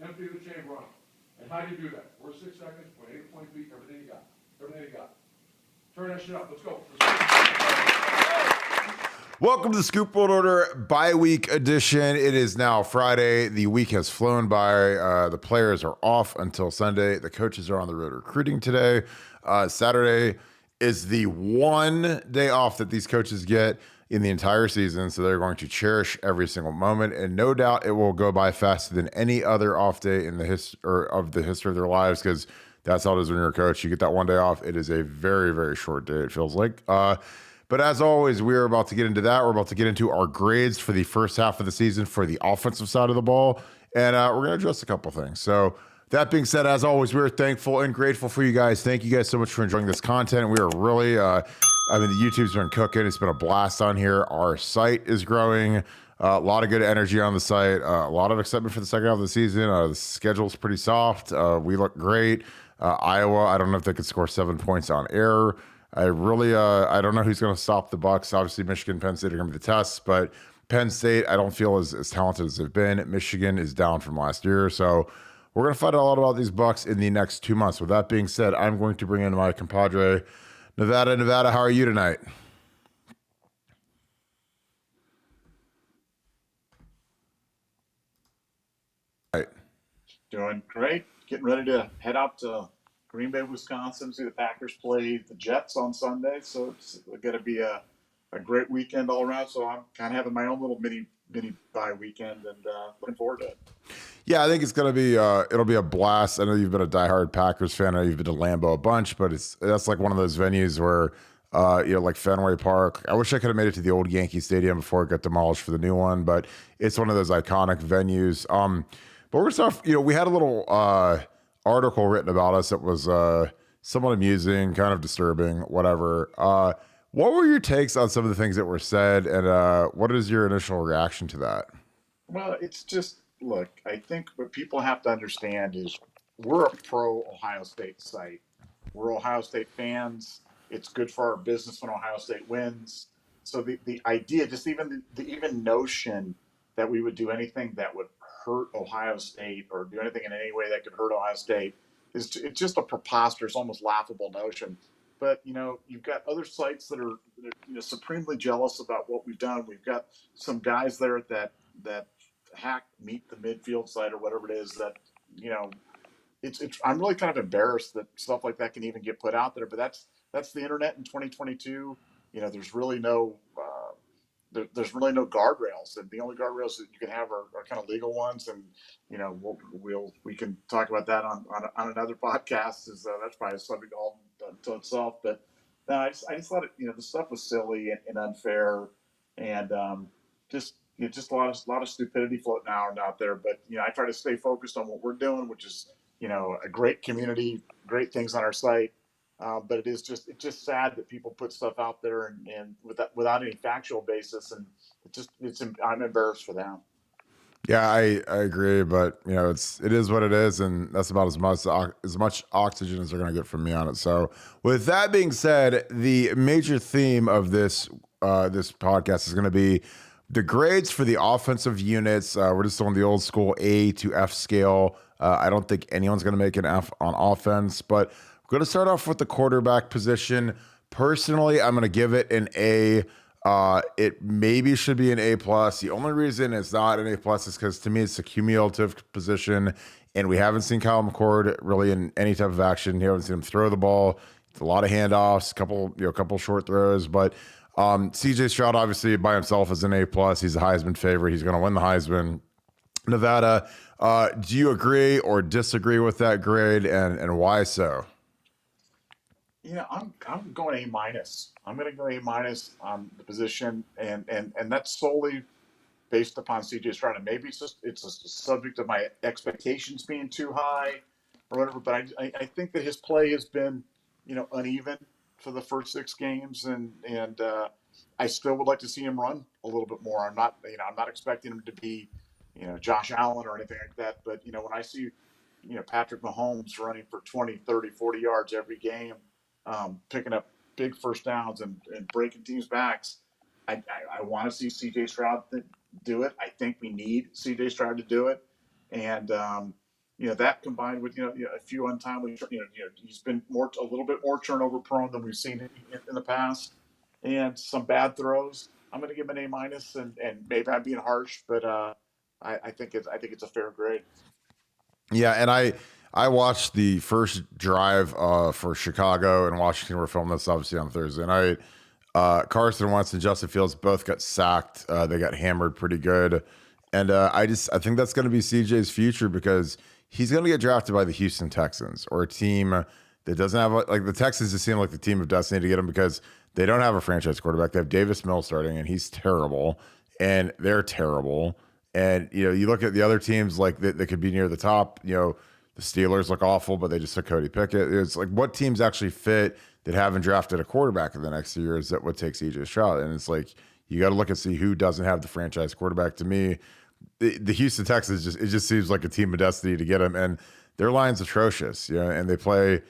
empty the chamber on them. And how do you do that? First 6 seconds, point A, point B, everything you got. Everything you got. Turn that shit up. Let's go. Welcome to the Scoop World Order bi-week edition. It is now Friday. The week has flown by. The players are off until Sunday. The coaches are on the road recruiting today. Saturday is the one day off that these coaches get in the entire season, so they're going to cherish every single moment, and no doubt it will go by faster than any other off day in the history of their lives, because that's how it is when you're a coach. You get that one day off. It is a very, very short day, it feels like. But as always, we're about to get into that. We're about to get into our grades for the first half of the season for the offensive side of the ball, and we're going to address a couple things. So that being said, as always, we're thankful and grateful for you guys. Thank you guys so much for enjoying this content. We are really, the YouTube's been cooking. It's been a blast on here. Our site is growing. A lot of good energy on the site. A lot of excitement for the second half of the season. The schedule's pretty soft. We look great. Iowa, I don't know if they could score 7 points on air. I don't know who's going to stop the Bucks. Obviously, Michigan, Penn State are going to be the tests, but Penn State, I don't feel as talented as they've been. Michigan is down from last year, so we're going to find out a lot about these Bucks in the next 2 months. With that being said, I'm going to bring in my compadre, Nevada. Nevada, how are you tonight? Doing great. Getting ready to head out to Green Bay, Wisconsin, see the Packers play the Jets on Sunday. So it's going to be a great weekend all around. So I'm kind of having my own little mini bye weekend and looking forward to it. Yeah, I think it's going to be it'll be a blast. I know you've been a diehard Packers fan. I know you've been to Lambeau a bunch, but that's like one of those venues where like Fenway Park. I wish I could have made it to the old Yankee Stadium before it got demolished for the new one, but it's one of those iconic venues. But we're gonna start. We had a little article written about us that was somewhat amusing, kind of disturbing, whatever. What were your takes on some of the things that were said, and what is your initial reaction to that? Well, it's just, look, I think what people have to understand is we're a pro Ohio State site. We're Ohio State fans. It's good for our business when Ohio State wins. So the idea, just even the even notion that we would do anything that would hurt Ohio State or do anything in any way that could hurt Ohio State it's just a preposterous, almost laughable notion. But you've got other sites that are supremely jealous about what we've done. We've got some guys there that hack meet the midfield site or whatever it is that it's I'm really kind of embarrassed that stuff like that can even get put out there. But that's the internet in 2022. There's really no there's really no guardrails, and the only guardrails that you can have are kind of legal ones. And we can talk about that on another podcast. That's probably a subject all to itself. But no, I just thought the stuff was silly and unfair, and just just a lot of stupidity floating out there. But I try to stay focused on what we're doing, which is a great community, great things on our site. But it's just sad that people put stuff out there and without any factual basis, and I'm embarrassed for them. Yeah, I agree, but it is what it is, and that's about as much oxygen as they're going to get from me on it. So, with that being said, the major theme of this podcast is going to be the grades for the offensive units. We're just on the old school A to F scale. I don't think anyone's going to make an F on offense, but we're going to start off with the quarterback position. Personally, I'm going to give it an A. It maybe should be an A+. The only reason it's not an A+ is because to me it's a cumulative position, and we haven't seen Kyle McCord really in any type of action. You haven't seen him throw the ball. It's a lot of handoffs, a couple short throws, but CJ Stroud obviously by himself is an A+. He's a Heisman favorite. He's going to win the Heisman. Nevada, do you agree or disagree with that grade, and why so? I'm going A-. I'm going to go A- on the position, and that's solely based upon CJ Stroud. And maybe it's a subject of my expectations being too high or whatever. But I think that his play has been uneven for the first 6 games, and I still would like to see him run a little bit more. I'm not expecting him to be Josh Allen or anything like that. But when I see Patrick Mahomes running for 20, 30, 40 yards every game, picking up big first downs and breaking teams' backs, I want to see CJ Stroud do it. I think we need CJ Stroud to do it. And that combined with a few untimely, he's been a little bit more turnover prone than we've seen in the past, and some bad throws. I'm going to give him an A-, and maybe I'm being harsh, but I think it's a fair grade. Yeah, and I watched the first drive for Chicago and Washington. We're filming this obviously on Thursday night. Carson Wentz and Justin Fields both got sacked. They got hammered pretty good, and I think that's going to be CJ's future because he's going to get drafted by the Houston Texans or a team that doesn't have like the Texans. Just seem like the team of destiny to get him because they don't have a franchise quarterback. They have Davis Mills starting, and he's terrible, and they're terrible. And you look at the other teams like that could be near the top. The Steelers look awful, but they just took Cody Pickett. It's like what teams actually fit that haven't drafted a quarterback in the next 2 years that would take CJ Stroud. And it's like you got to look and see who doesn't have the franchise quarterback. To me, the Houston Texans just seems like a team of destiny to get him. And their line's atrocious, and they play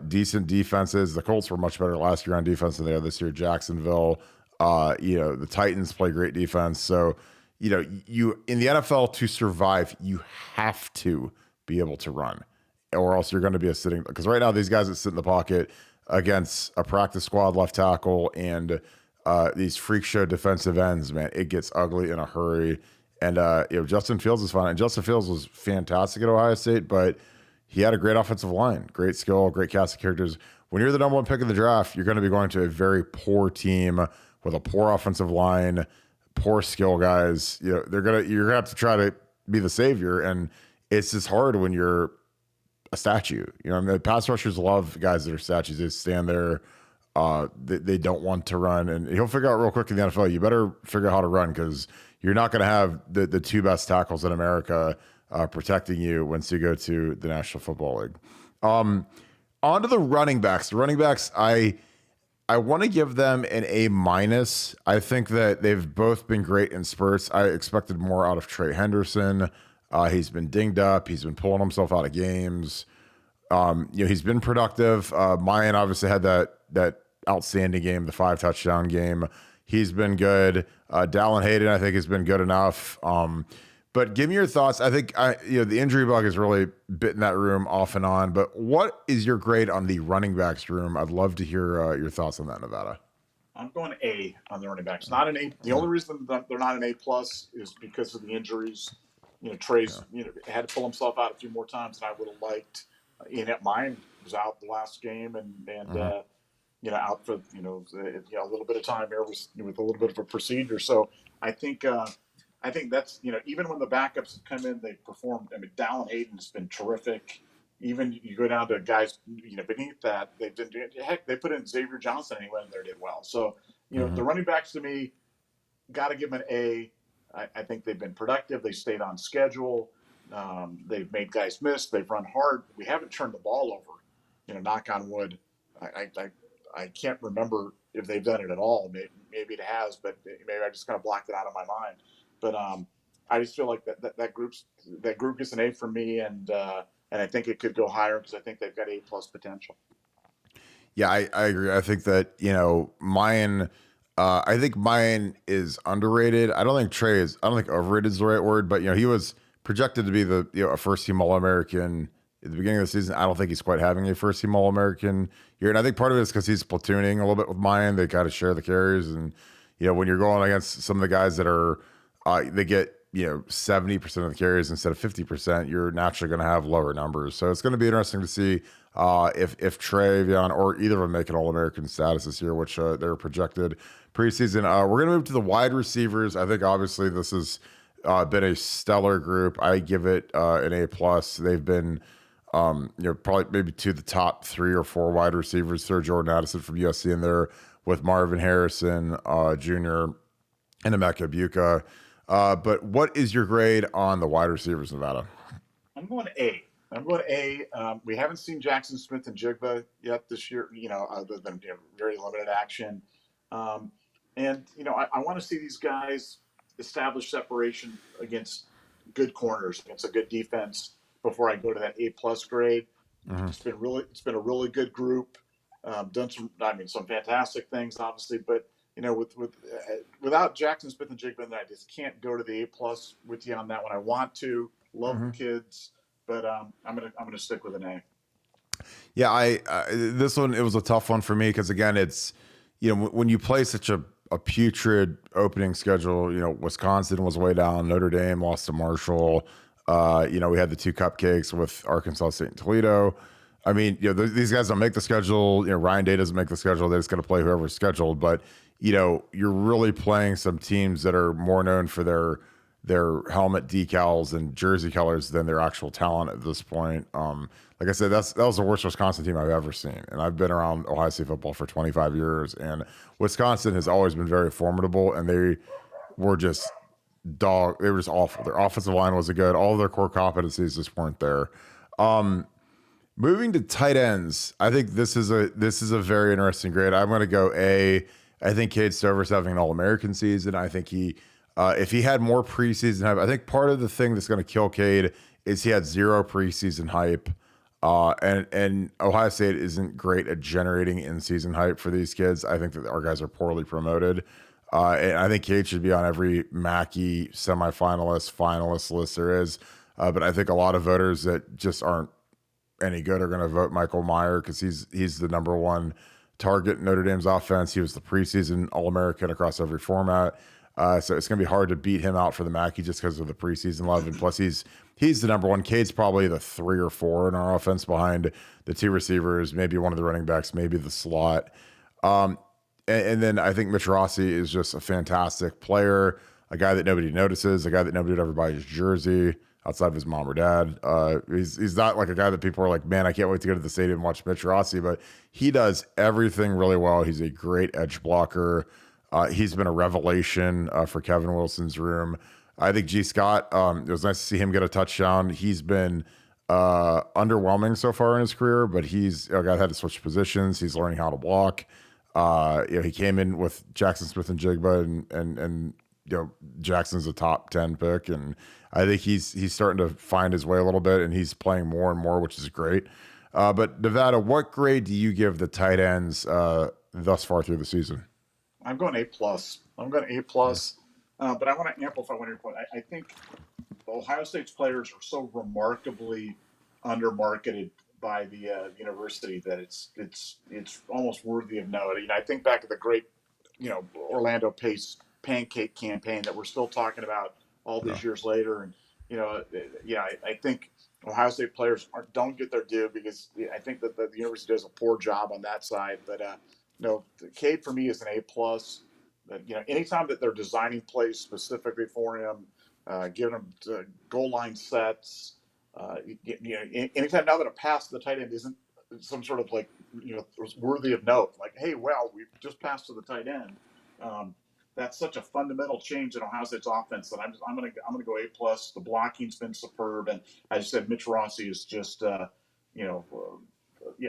decent defenses. The Colts were much better last year on defense than they are this year. Jacksonville, the Titans play great defense. So, you in the NFL to survive, you have to be able to run, or else you're going to be because right now these guys that sit in the pocket against a practice squad left tackle and these freak show defensive ends, man, it gets ugly in a hurry. And Justin Fields is fine, and Justin Fields was fantastic at Ohio State, but he had a great offensive line, great skill, great cast of characters. When you're the number one pick of the draft, you're going to be going to a very poor team with a poor offensive line, poor skill guys. You're gonna have to try to be the savior, and it's just hard when you're a statue. The pass rushers love guys that are statues. They stand there. They don't want to run, and he'll figure out real quick in the NFL. You better figure out how to run because you're not going to have the two best tackles in America protecting you once you go to the National Football League. On to the running backs. The running backs, I want to give them an A-. I think that they've both been great in spurts. I expected more out of Trey Henderson. He's been dinged up. He's been pulling himself out of games. He's been productive. Mayan obviously had that outstanding game, the 5-touchdown game. He's been good. Dallin Hayden, I think, has been good enough. But give me your thoughts. I think the injury bug has really bitten that room off and on. But what is your grade on the running backs room? I'd love to hear your thoughts on that, Nevada. I'm going A on the running backs. Not an A. The only reason that they're not an A+ is because of the injuries. Trey's had to pull himself out a few more times than I would have liked. Mine was out the last game and out for a little bit of time here with a little bit of a procedure. So I think that's even when the backups have come in, they've performed. I mean, Dallin Hayden's been terrific. Even you go down to guys beneath that, they didn't. Heck, they put in Xavier Johnson and he went in there and did well. So the running backs to me, got to give them an A. I think they've been productive. They stayed on schedule. They've made guys miss. They've run hard. We haven't turned the ball over. Knock on wood. I can't remember if they've done it at all. Maybe it has, but maybe I just kind of blocked it out of my mind. But I just feel like that group gets an A for me, and I think it could go higher because I think they've got A+ potential. Yeah, I agree. I think that Mayan. I think Mayan is underrated. I don't think overrated is the right word, but he was projected to be a first team All-American at the beginning of the season. I don't think he's quite having a first team All-American year, and I think part of it is because he's platooning a little bit with Mayan. They kind of share the carries, and when you're going against some of the guys that are they get 70% of the carries instead of 50%, you're naturally going to have lower numbers. So it's going to be interesting to see if Travion or either of them make an All-American status this year, which they're projected preseason. We're going to move to the wide receivers. I think obviously this has been a stellar group. I give it an A+. They've been probably maybe to the top 3 or 4 wide receivers. Sir Jordan Addison from USC in there with Marvin Harrison Jr. and Emeka Buka. But what is your grade on the wide receivers, Nevada? I'm going A. We haven't seen Jackson Smith and Jigba yet this year, other than very limited action. I want to see these guys establish separation against good corners, against a good defense before I go to that A+ grade. Mm-hmm. It's been a really good group. Done some fantastic things, obviously, but without Jackson Smith and Jigba, I just can't go to the A+ with you on that one. I want to love the kids. but I'm gonna stick with an A. Yeah, this one, it was a tough one for me because again, it's, when you play such a putrid opening schedule, Wisconsin was way down, Notre Dame lost to Marshall. We had the 2 cupcakes with Arkansas State and Toledo. I mean, these guys don't make the schedule. Ryan Day doesn't make the schedule. They're just going to play whoever's scheduled. But, you're really playing some teams that are more known for their helmet decals and jersey colors than their actual talent at this point. Like I said, that was the worst Wisconsin team I've ever seen. And I've been around Ohio State football for 25 years. And Wisconsin has always been very formidable. And they were just they were just awful. Their offensive line wasn't good. All of their core competencies just weren't there. Moving to tight ends, I think this is a very interesting grade. I'm going to go A. I think Cade Stover's having an All-American season. I think if he had more preseason hype, I think part of the thing that's going to kill Cade is he had 0 preseason hype. And Ohio State isn't great at generating in-season hype for these kids. I think that our guys are poorly promoted. And I think Cade should be on every Mackey semifinalist, finalist list there is. But I think a lot of voters that just aren't any good are going to vote Michael Meyer because he's the number one target in Notre Dame's offense. He was the preseason All-American across every format. So it's going to be hard to beat him out for the Mackey just because of the preseason love. And plus, he's the number one. Cade's probably the 3 or 4 in our offense behind the 2 receivers, maybe one of the running backs, maybe the slot. And then I think Mitch Rossi is just a fantastic player, a guy that nobody notices, a guy that nobody would ever buy his jersey outside of his mom or dad. He's not like a guy that people are like, man, I can't wait to go to the stadium and watch Mitch Rossi, but he does everything really well. He's a great edge blocker. He's been a revelation for Kevin Wilson's room. I think G. Scott, it was nice to see him get a touchdown. He's been underwhelming so far in his career, but he's a guy that had to switch positions. He's learning how to block. He came in with Jackson Smith and Jigba, and Jackson's a top 10 pick, and I think he's starting to find his way a little bit, and he's playing more and more, which is great. But Nevada, what grade do you give the tight ends thus far through the season? I'm going A+. I'm going A+. But I want to amplify one of your point. I think Ohio State's players are so remarkably undermarketed by the university that it's almost worthy of note. I think back to the great, Orlando Pace pancake campaign that we're still talking about all these years later. And, I think Ohio State players don't get their due because I think that the university does a poor job on that side. But, Cade for me is an A+. Anytime that they're designing plays specifically for him, giving him goal line sets, anytime now that a pass to the tight end isn't some sort of worthy of note, like, hey, well, we just passed to the tight end. That's such a fundamental change in Ohio State's offense that I'm gonna go A+. The blocking's been superb, and I just said Mitch Rossi is just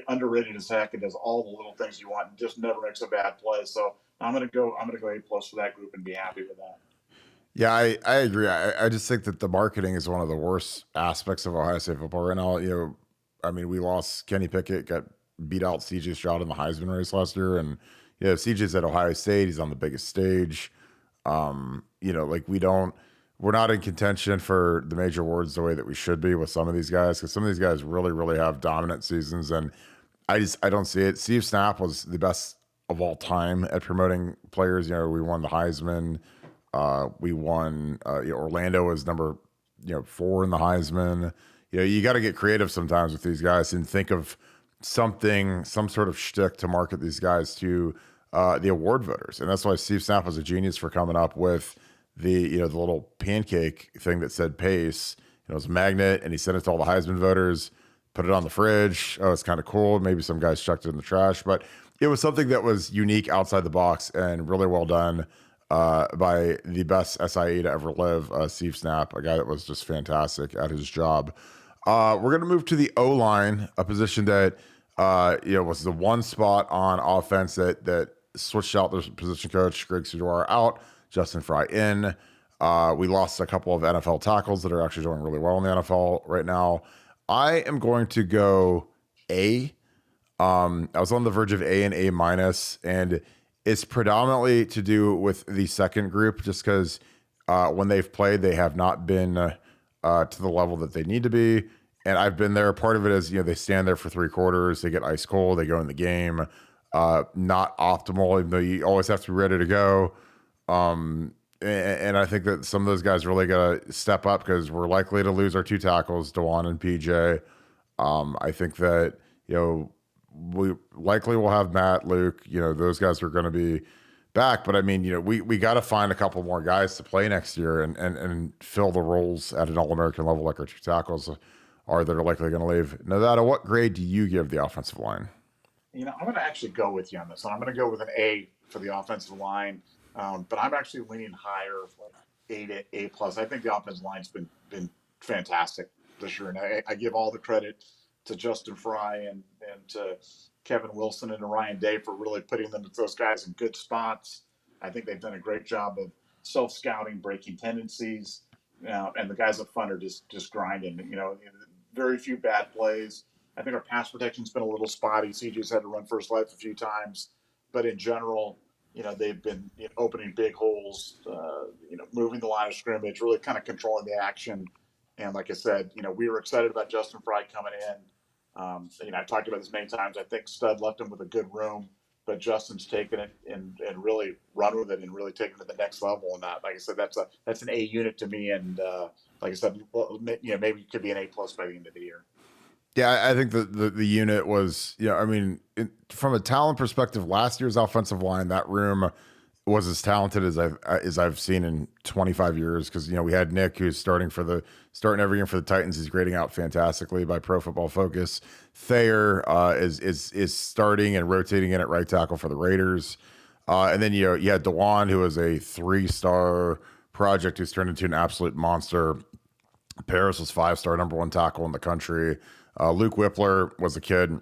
underrated as heck and does all the little things you want and just never makes a bad play. So I'm gonna go A+ for that group and be happy with that. Yeah, I agree. I just think that the marketing is one of the worst aspects of Ohio State football right now. We lost Kenny Pickett, got beat out CJ Stroud in the Heisman race last year, and CJ's at Ohio State. He's on the biggest stage. We're not in contention for the major awards the way that we should be with some of these guys, because some of these guys really, really have dominant seasons, and I don't see it. Steve Snap was the best of all time at promoting players. We won the Heisman. We won. Orlando was number 4 in the Heisman. You got to get creative sometimes with these guys and think of some sort of shtick to market these guys to the award voters, and that's why Steve Snap was a genius for coming up with the the little pancake thing that said Pace. It was a magnet, and he sent it to all the Heisman voters. Put it on the fridge. Oh, it's kind of cool. Maybe some guys chucked it in the trash, but it was something that was unique outside the box and really well done by the best SIE to ever live, Steve Snap, a guy that was just fantastic at his job. We're going to move to the O-line, a position that was the one spot on offense that switched out their position coach, Greg Sidor out, Justin Fry in. We lost a couple of NFL tackles that are actually doing really well in the NFL right now. I am going to go A. I was on the verge of A and A-, and it's predominantly to do with the second group, just because when they've played, they have not been to the level that they need to be. And I've been there. Part of it is, they stand there for 3 quarters, they get ice cold, they go in the game. Not optimal, even though you always have to be ready to go. And I think that some of those guys really got to step up because we're likely to lose our 2 tackles, Dewan and PJ. I think that, we likely will have Matt, Luke, those guys are going to be back. But I mean, we got to find a couple more guys to play next year and fill the roles at an All-American level like our 2 tackles are that are likely going to leave. Nevada, what grade do you give the offensive line? I'm going to actually go with you on this one. I'm going to go with an A for the offensive line, but I'm actually leaning higher, like A plus. I think the offensive line's been fantastic this year, and I give all the credit to Justin Fry and to Kevin Wilson and to Ryan Day for really putting those guys in good spots. I think they've done a great job of self-scouting, breaking tendencies, and the guys up front are just grinding. Very few bad plays. I think our pass protection's been a little spotty. CJ's had to run first life a few times, but in general, they've been opening big holes, moving the line of scrimmage, really kind of controlling the action. And like I said, we were excited about Justin Fry coming in. I've talked about this many times. I think Stud left him with a good room, but Justin's taken it and really run with it and really taken it to the next level. And like I said, that's an A unit to me. And like I said, maybe it could be an A plus by the end of the year. Yeah, I think the unit was, from a talent perspective, last year's offensive line, that room was as talented as I've seen in 25 years. Because we had Nick, who's starting every year for the Titans. He's grading out fantastically by Pro Football Focus. Thayer is starting and rotating in at right tackle for the Raiders. And then you had Dewan, who was a 3-star project, who's turned into an absolute monster. Paris was 5-star #1 tackle in the country. Luke Whippler was a kid,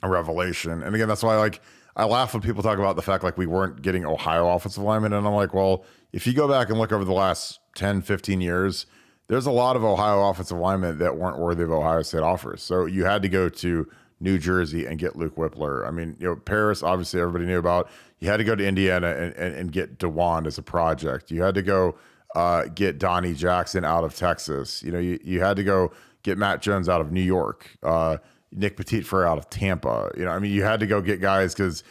a revelation. And again, that's why I laugh when people talk about the fact we weren't getting Ohio offensive linemen. And I'm like, well, if you go back and look over the last 10, 15 years, there's a lot of Ohio offensive linemen that weren't worthy of Ohio State offers. So you had to go to New Jersey and get Luke Whippler. I mean, Paris, obviously everybody knew about. You had to go to Indiana and get DeWand as a project. You had to go get Donnie Jackson out of Texas. You had to go get Matt Jones out of New York, Nick Petitfrere out of Tampa. You had to go get guys because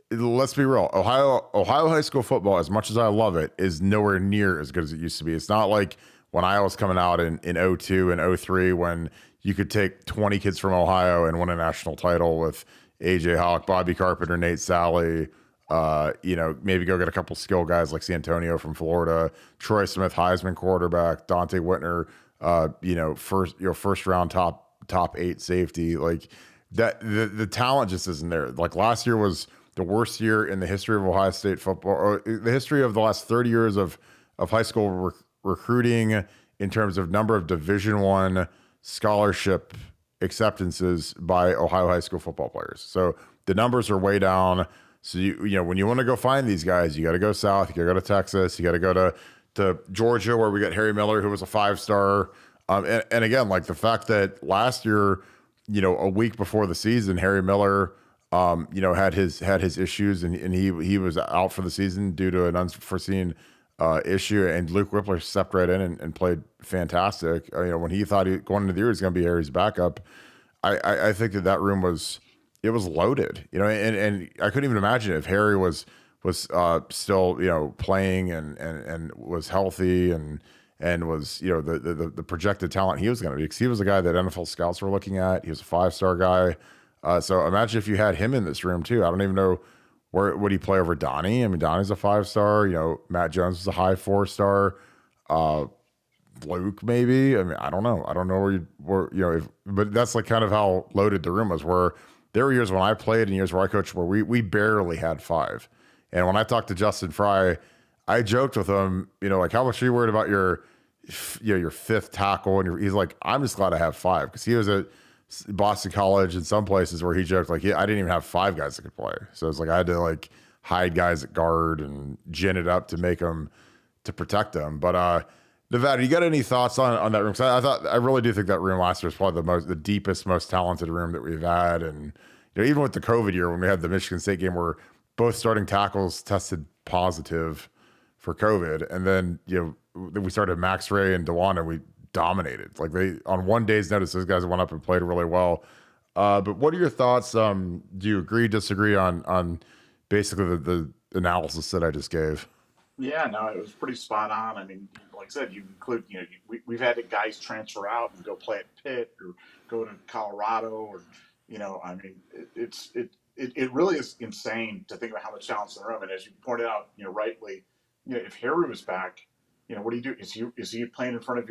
let's be real, Ohio high school football, as much as I love it, is nowhere near as good as it used to be. It's not like when I was coming out in 02 and 03 when you could take 20 kids from Ohio and win a national title with AJ Hawk, Bobby Carpenter, Nate Sally, maybe go get a couple skill guys like Santonio from Florida, Troy Smith, Heisman quarterback, Dante Whitner, first round top 8 safety. Like that, the talent just isn't there. Like last year was the worst year in the history of Ohio State football, or the history of the last 30 years of high school recruiting in terms of number of Division I scholarship acceptances by Ohio high school football players. So the numbers are way down. So when you want to go find these guys, you got to go south. You got to go to Texas. You got to go to Georgia, where we got Harry Miller, who was a 5-star. And again, the fact that last year, a week before the season, Harry Miller, had his issues and he was out for the season due to an unforeseen issue. And Luke Whippler stepped right in and played fantastic. When he thought going into the year was going to be Harry's backup, I think that room was loaded. And I couldn't even imagine if Harry was still playing and was healthy and was the projected talent he was going to be, because he was a guy that NFL scouts were looking at. He was a 5-star guy. So imagine if you had him in this room too. I don't even know where would he play over Donnie. I mean, Donnie's a 5-star. Matt Jones was a high 4-star. Luke maybe. I mean, I don't know. I don't know but that's kind of how loaded the room was. Where there were years when I played and years where I coached where we barely had 5. And when I talked to Justin Fry, I joked with him, how much are you worried about your 5th tackle? And he's like, I'm just glad I have 5, because he was at Boston College in some places where he joked I didn't even have 5 guys that could play. So it's I had to hide guys at guard and gin it up to make them to protect them. But Nevada, you got any thoughts on that room? Because I really do think that room last year was probably the deepest, most talented room that we've had. And even with the COVID year when we had the Michigan State game where both starting tackles tested positive for COVID, and then we started Max Ray and DeWanda, we dominated. Like they on one day's notice, those guys went up and played really well. But what are your thoughts? Do you agree, disagree on basically the analysis that I just gave? Yeah, no, it was pretty spot on. I mean, like I said, you include, we've had guys transfer out and go play at Pitt or go to Colorado or, I mean, it really is insane to think about how much talent's in the room. And as you pointed out, rightly, if Harry was back, what do you do? Is he playing in front of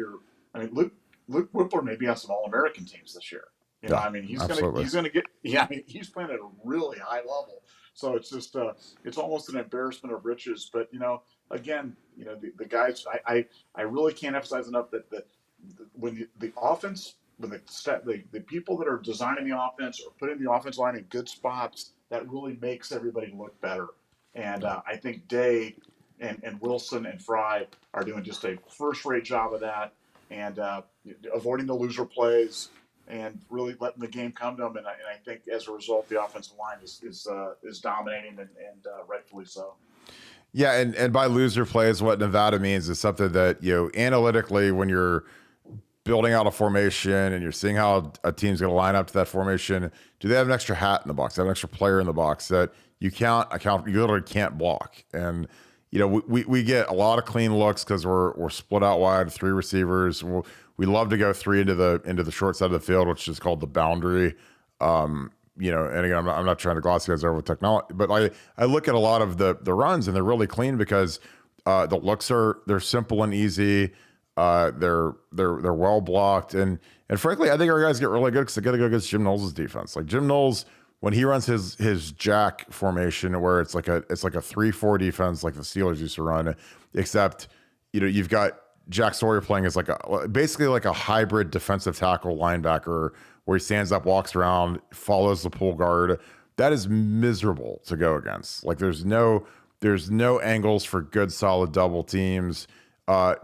I mean, Luke Whippler may be on some All-American teams this year. Yeah, I mean, absolutely. he's gonna get, yeah, I mean, he's playing at a really high level. So it's just, it's almost an embarrassment of riches. But, again, the guys, I really can't emphasize enough that when the offense, when the people that are designing the offense or putting the offense line in good spots, that really makes everybody look better. And I think Day and Wilson and Fry are doing just a first-rate job of that, and avoiding the loser plays and really letting the game come to them. And I think as a result, the offensive line is dominating and rightfully so. Yeah, and by loser plays, what Nevada means is something that, analytically, when you're building out a formation and you're seeing how a team's going to line up to that formation, do they have an extra hat in the box? They have an extra player in the box that you literally can't block. And, we get a lot of clean looks because we're split out wide, 3 receivers. We love to go 3 into the short side of the field, which is called the boundary. And again, I'm not trying to gloss you guys over with technology, but I look at a lot of the runs and they're really clean because the looks they're simple and easy. They're well blocked, and frankly, I think our guys get really good because they got to go against Jim Knowles' defense. Like Jim Knowles, when he runs his jack formation, where it's like a 3-4 defense, like the Steelers used to run, except you've got Jack Sawyer playing as basically like a hybrid defensive tackle linebacker, where he stands up, walks around, follows the pull guard. That is miserable to go against. Like there's no angles for good solid double teams.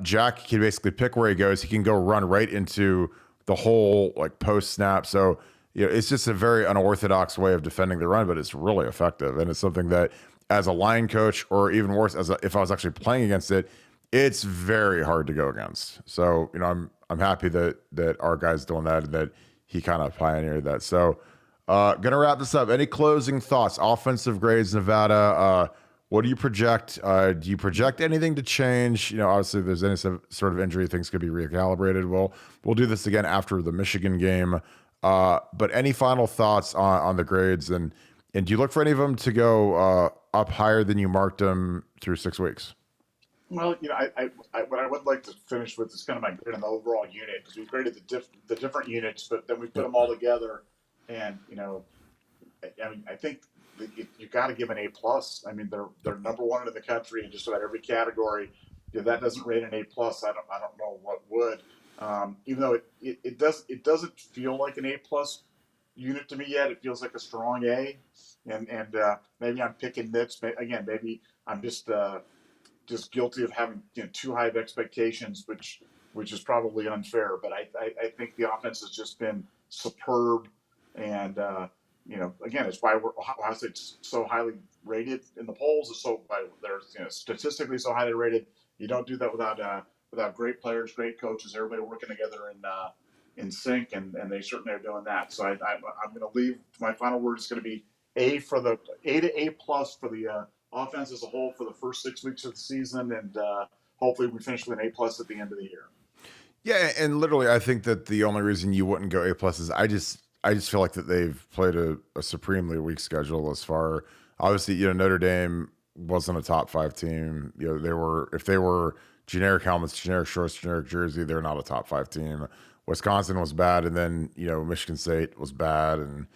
Jack can basically pick where he goes. He can go run right into the whole post snap. So it's just a very unorthodox way of defending the run, but it's really effective. And it's something that as a line coach, or even worse, if I was actually playing against it, it's very hard to go against. So, I'm happy that our guy's doing that and that he kind of pioneered that. So, gonna wrap this up. Any closing thoughts? Offensive grades, Nevada. What do you project? Do you project anything to change? Obviously, if there's any sort of injury, things could be recalibrated. We'll do this again after the Michigan game. But any final thoughts on the grades, and do you look for any of them to go up higher than you marked them through 6 weeks? Well, what I would like to finish with is kind of my grade on the overall unit, because we graded the different units, but then we put them all together, and I think you got to give an A plus. I mean, they're number 1 in the country in just about every category. If that doesn't rate an A plus, I don't know what would. Even though it doesn't feel like an A plus unit to me yet. It feels like a strong A, and maybe I'm picking nits. Again, maybe I'm just guilty of having too high of expectations, which is probably unfair. But I think the offense has just been superb, and again, it's why Ohio State's so highly rated in the polls. It's so they're statistically so highly rated. You don't do that without great players, great coaches, everybody working together in sync, and they certainly are doing that. So I'm going to leave. My final word is going to be A to A plus for the offense as a whole for the first 6 weeks of the season, and hopefully we finish with an A plus at the end of the year. Yeah, and literally, I think that the only reason you wouldn't go A plus is I just feel like that they've played a supremely weak schedule as far. Obviously, Notre Dame wasn't a top 5 team. If they were generic helmets, generic shorts, generic jersey, they're not a top 5 team. Wisconsin was bad, and then Michigan State was bad, and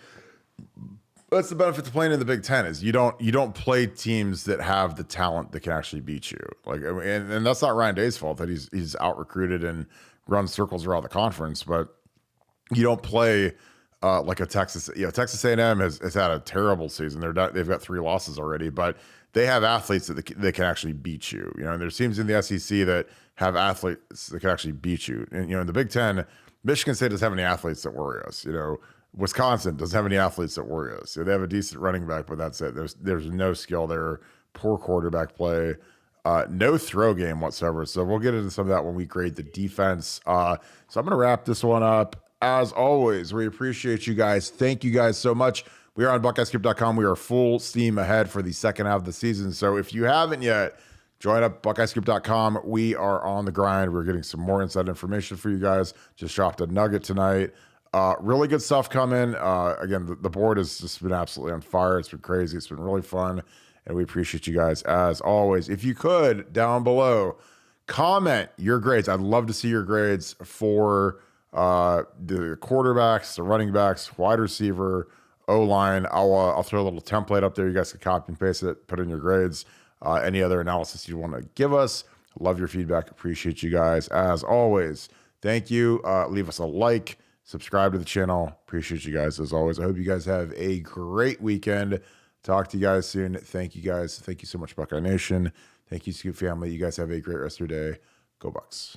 that's the benefit to playing in the Big Ten is you don't play teams that have the talent that can actually beat you. And that's not Ryan Day's fault that he's out recruited and runs circles around the conference, but you don't play like a Texas. Texas A&M has had a terrible season. They've got 3 losses already, but they have athletes that they can actually beat you. And there's teams in the SEC that have athletes that can actually beat you. And in the Big Ten, Michigan State doesn't have any athletes that worry us. Wisconsin doesn't have any athletes that worry us. They have a decent running back, but that's it. There's no skill there. Poor quarterback play. No throw game whatsoever. So we'll get into some of that when we grade the defense. So I'm going to wrap this one up. As always, we appreciate you guys. Thank you guys so much. We are on BuckeyeScoop.com. We are full steam ahead for the second half of the season. So if you haven't yet, join up BuckeyeScoop.com. We are on the grind. We're getting some more inside information for you guys. Just dropped a nugget tonight. Really good stuff coming. Again, the board has just been absolutely on fire. It's been crazy. It's been really fun. And we appreciate you guys as always. If you could, down below, comment your grades. I'd love to see your grades for the quarterbacks, the running backs, wide receiver, O-line. I'll throw a little template up there. You guys can copy and paste it, put in your grades. Any other analysis you want to give us. Love your feedback. Appreciate you guys as always. Thank you. Leave us a like. Subscribe to the channel. Appreciate you guys as always. I hope you guys have a great weekend. Talk to you guys soon. Thank you guys. Thank you so much, Buckeye Nation. Thank you, Scoop family. You guys have a great rest of your day. Go Bucks.